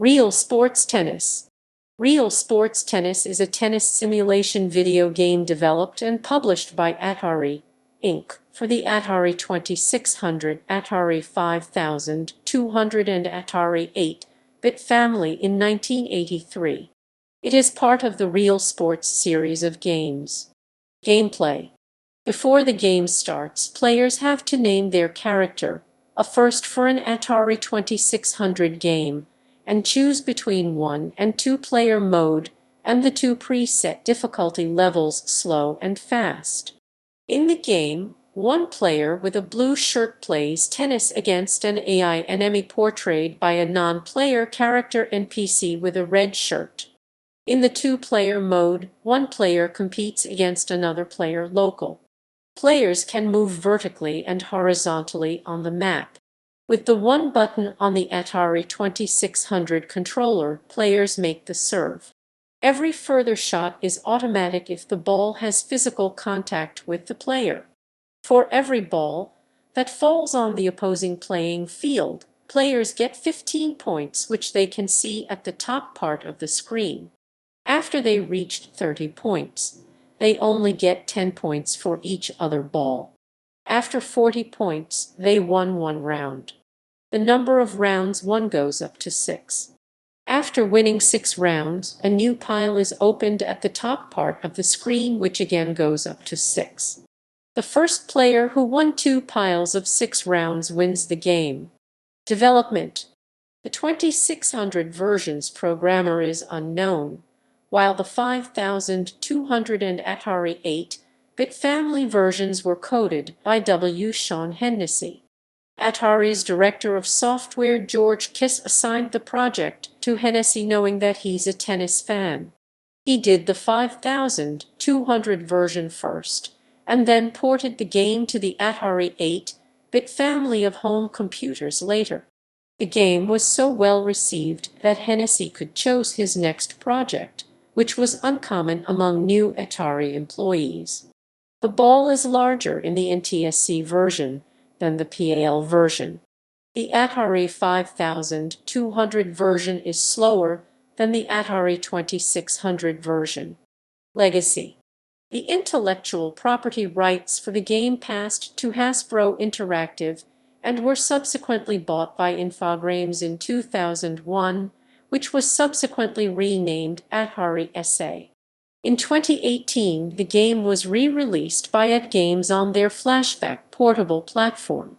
RealSports Tennis. RealSports Tennis is a tennis simulation video game developed and published by Atari, Inc. for the Atari 2600, Atari 5200 and Atari 8-bit family in 1983. It is part of the RealSports series of games. Gameplay. Before the game starts, players have to name their character, a first for an Atari 2600 game, and choose between 1 and 2 player mode and the 2 preset difficulty levels, slow and fast. In the game, one player with a blue shirt plays tennis against an AI enemy portrayed by a non-player character NPC with a red shirt. In the 2-player mode, one player competes against another player local. Players can move vertically and horizontally on the map. With the one button on the Atari 2600 controller, players make the serve. Every further shot is automatic if the ball has physical contact with the player. For every ball that falls on the opposing playing field, players get 15 points, which they can see at the top part of the screen. After they reached 30 points, they only get 10 points for each other ball. After 40 points, they won one round. The number of rounds won goes up to 6. After winning 6 rounds, a new pile is opened at the top part of the screen, which again goes up to 6. The first player who won 2 piles of 6 rounds wins the game. Development. The 2600 version's programmer is unknown, while the 5200 and Atari 8-bit family versions were coded by W. Sean Hennessy. Atari's director of software George Kiss assigned the project to Hennessy, knowing that he's a tennis fan. He did the 5200 version first, and then ported the game to the Atari 8-bit family of home computers later. The game was so well received that Hennessy could choose his next project, which was uncommon among new Atari employees. The ball is larger in the NTSC version than the PAL version. The Atari 5200 version is slower than the Atari 2600 version. Legacy. The intellectual property rights for the game passed to Hasbro Interactive and were subsequently bought by Infogrames in 2001, which was subsequently renamed Atari SA. In 2018, the game was re-released by At Games on their Flashback portable platform.